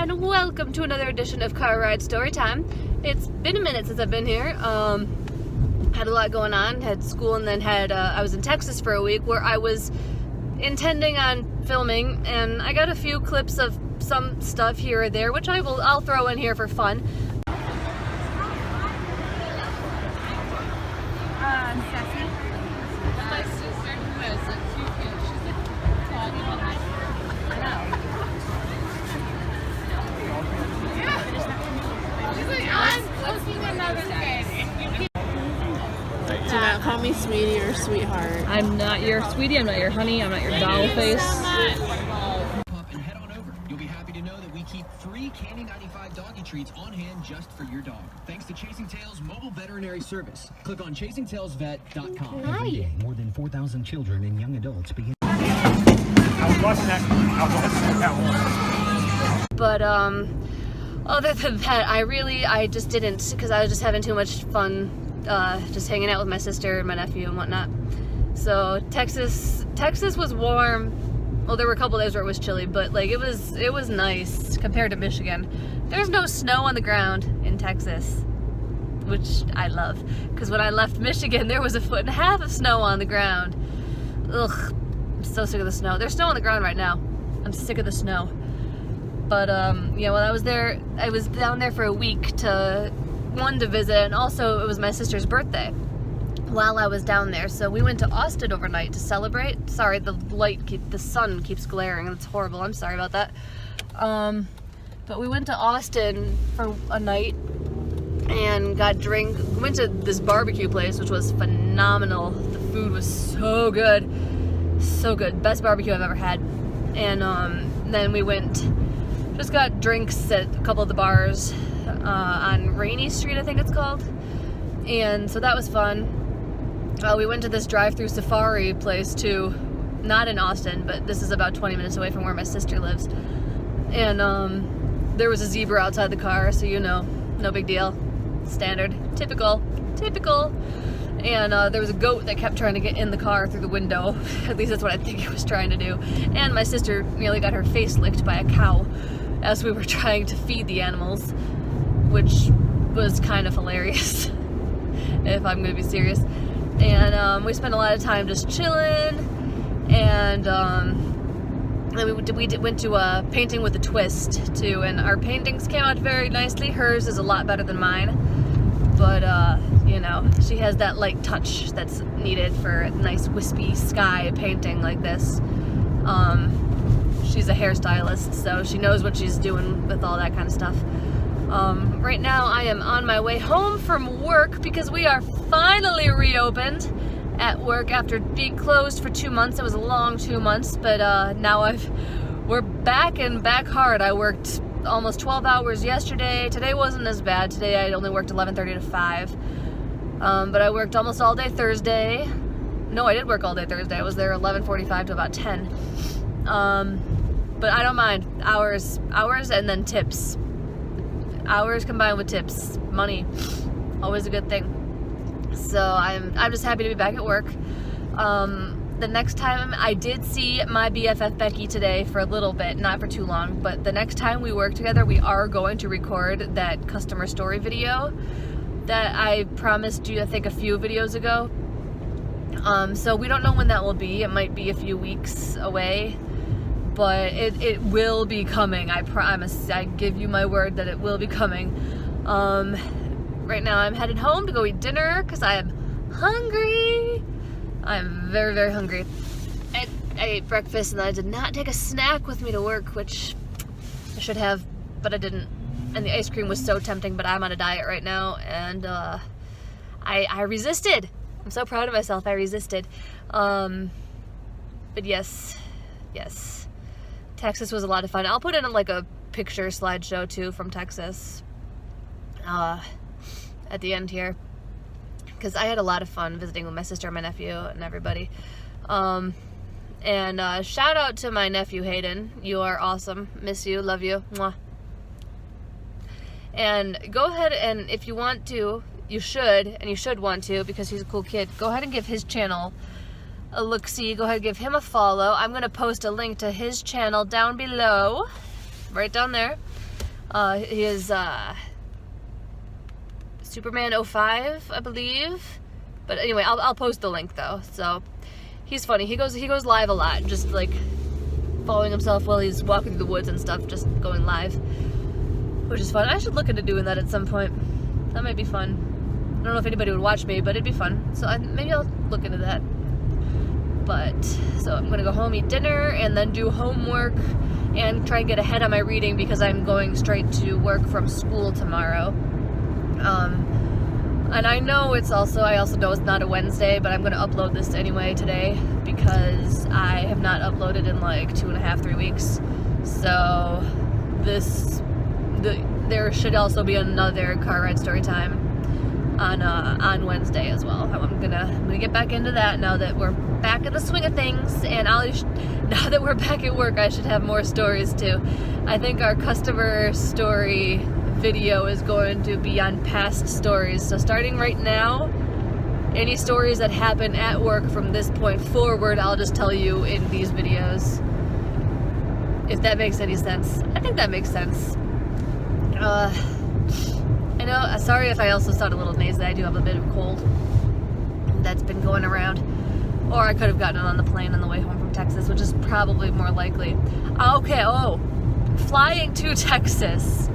and welcome to another edition of Car Ride Storytime. It's been a minute since I've been here. Had a lot going on, had school, and then I was in Texas for a week where I was intending on filming, and I got a few clips of some stuff here or there, which I'll throw in here for fun. Do not call me sweetie or sweetheart. I'm not your sweetie, I'm not your honey, I'm not your doll face. And head on over. You'll be happy to know that we keep free Candy 95 doggy treats on hand just for your dog. Thanks to Chasing Tails Mobile Veterinary Service. Click on ChasingTailsVet.com. Every day, more than 4,000 children and young adults begin. But other than that, I just didn't, because I was just having too much fun just hanging out with my sister and my nephew and whatnot. So Texas was warm. Well, there were a couple days where it was chilly, but like it was nice compared to Michigan. There's no snow on the ground in Texas, which I love, because when I left Michigan there was 1.5 feet of snow on the ground. Ugh, I'm so sick of the snow. There's snow on the ground right now. I'm sick of the snow. But yeah, when I was there, I was down there for a week to visit, and also it was my sister's birthday while I was down there, so we went to Austin overnight to celebrate. Sorry, the sun keeps glaring, it's horrible, I'm sorry about that. But we went to Austin for a night and went to this barbecue place, which was phenomenal. The food was so good, best barbecue I've ever had. And then we just got drinks at a couple of the bars on Rainy Street, I think it's called, and so that was fun. We went to this drive-through safari place too, not in Austin, but this is about 20 minutes away from where my sister lives. And there was a zebra outside the car, so no big deal, standard, typical. And there was a goat that kept trying to get in the car through the window. At least that's what I think it was trying to do. And my sister nearly got her face licked by a cow as we were trying to feed the animals, which was kind of hilarious, if I'm going to be serious. And we spent a lot of time just chilling, and then we went to a painting with a twist too, and our paintings came out very nicely. Hers is a lot better than mine, but she has that light touch that's needed for a nice wispy sky painting like this. She's a hairstylist, so she knows what she's doing with all that kind of stuff. Right now I am on my way home from work because we are finally reopened at work after being closed for 2 months. It was a long 2 months, but now we're back and back hard. I worked almost 12 hours yesterday. Today wasn't as bad. Today I only worked 11:30 to 5. But I worked almost all day Thursday. No, I did work all day Thursday. I was there 11:45 to about 10. But I don't mind. Hours and then tips. Hours combined with tips. Money. Always a good thing. So I'm just happy to be back at work. The next time, I did see my BFF Becky today for a little bit, not for too long, but the next time we work together, we are going to record that customer story video that I promised you, I think, a few videos ago. So we don't know when that will be. It might be a few weeks away, but it will be coming. I promise. I give you my word that it will be coming. Right now I'm headed home to go eat dinner because I am hungry. I'm very, very hungry. I ate breakfast and I did not take a snack with me to work, which I should have, but I didn't. And the ice cream was so tempting, but I'm on a diet right now, and I resisted. I'm so proud of myself. I resisted. But yes. Texas was a lot of fun. I'll put in like a picture slideshow too from Texas at the end here, because I had a lot of fun visiting with my sister and my nephew and everybody. And shout out to my nephew Hayden. You are awesome. Miss you. Love you. Mwah. And go ahead, and if you want to, you should want to, because he's a cool kid, go ahead and give his channel a look-see. Go ahead and give him a follow. I'm going to post a link to his channel down below, right down there. He is Superman 05, I believe. But anyway, I'll post the link though. So he's funny. He goes live a lot, just like following himself while he's walking through the woods and stuff, just going live, which is fun. I should look into doing that at some point. That might be fun. I don't know if anybody would watch me, but it'd be fun. So maybe I'll look into that. But so I'm gonna go home, eat dinner, and then do homework and try and get ahead on my reading because I'm going straight to work from school tomorrow. And I also know it's not a Wednesday, but I'm gonna upload this anyway today because I have not uploaded in like 2.5, 3 weeks. So there should also be another car ride story time on Wednesday as well. I'm gonna get back into that now that we're back in the swing of things, and now that we're back at work, I should have more stories too. I think our customer story video is going to be on past stories. So starting right now, any stories that happen at work from this point forward, I'll just tell you in these videos. If that makes any sense. I think that makes sense. I know, sorry if I also sound a little nasally. I do have a bit of a cold that's been going around. Or I could have gotten it on the plane on the way home from Texas, which is probably more likely. Okay, flying to Texas.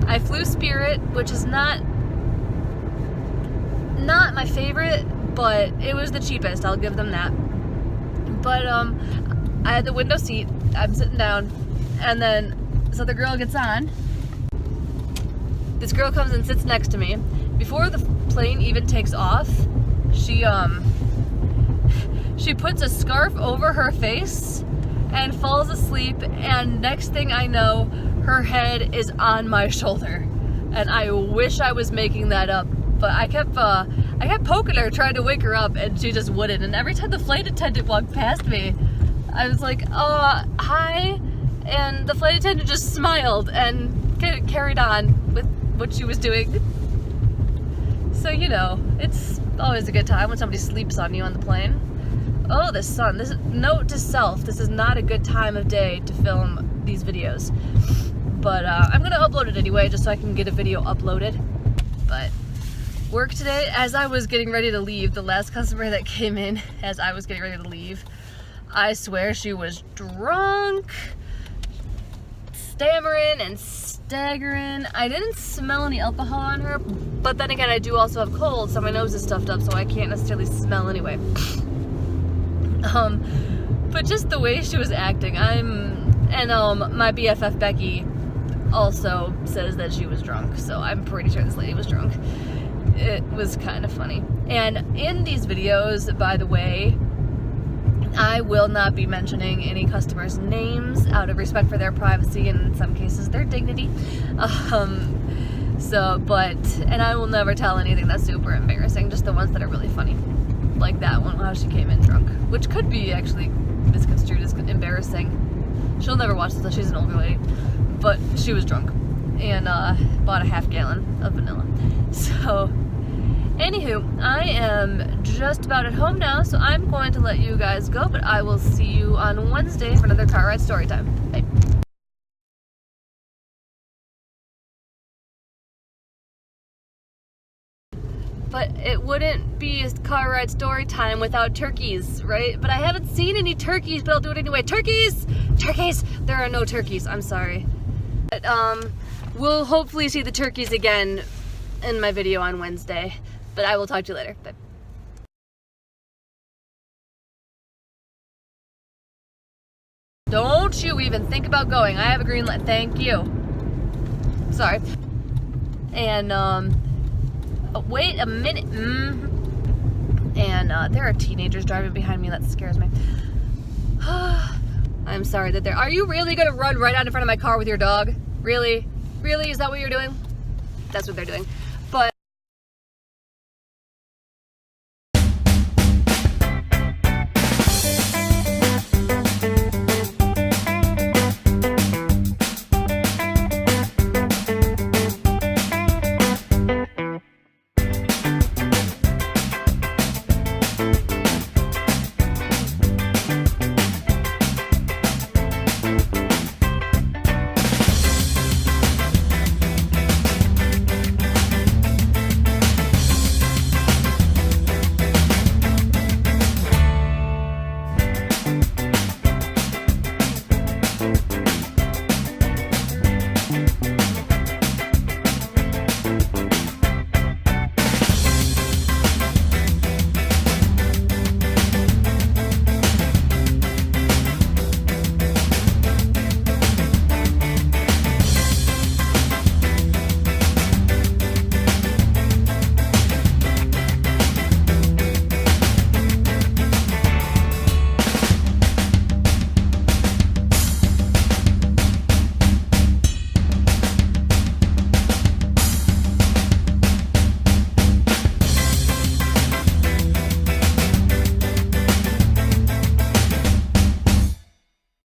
I flew Spirit, which is not my favorite, but it was the cheapest. I'll give them that. But I had the window seat. I'm sitting down, and then so the girl gets on. This girl comes and sits next to me. Before the plane even takes off, she puts a scarf over her face and falls asleep, and next thing I know, her head is on my shoulder. And I wish I was making that up, but I kept poking her, trying to wake her up, and she just wouldn't. And every time the flight attendant walked past me, I was like, hi, and the flight attendant just smiled and carried on with what she was doing. So, you know, it's always a good time when somebody sleeps on you on the plane. Oh, the sun. This is, note to self, this is not a good time of day to film these videos. But I'm going to upload it anyway, just so I can get a video uploaded. But work today, as I was getting ready to leave, the last customer that came in as I was getting ready to leave, I swear she was drunk, stammering and staggering. I didn't smell any alcohol on her, but then again, I do also have cold, so my nose is stuffed up, so I can't necessarily smell anyway. But just the way she was acting, my BFF Becky also says that she was drunk, so I'm pretty sure this lady was drunk. It was kind of funny. And in these videos, by the way, I will not be mentioning any customers' names out of respect for their privacy and in some cases their dignity. And I will never tell anything that's super embarrassing, just the ones that are really funny. Like that one, how she came in drunk, which could be actually misconstrued as embarrassing. She'll never watch this, she's an older lady, but she was drunk and bought a half gallon of vanilla. So, anywho, I am just about at home now, so I'm going to let you guys go, but I will see you on Wednesday for another car ride story time. Bye. But it wouldn't be a car ride story time without turkeys, right? But I haven't seen any turkeys, but I'll do it anyway. Turkeys! Turkeys! There are no turkeys, I'm sorry. But we'll hopefully see the turkeys again in my video on Wednesday. But I will talk to you later. Bye. Don't you even think about going. I have a green light. Thank you. Sorry. And, wait a minute. And there are teenagers driving behind me. That scares me. I'm sorry that they're... Are you really going to run right out in front of my car with your dog? Really? Really? Is that what you're doing? That's what they're doing.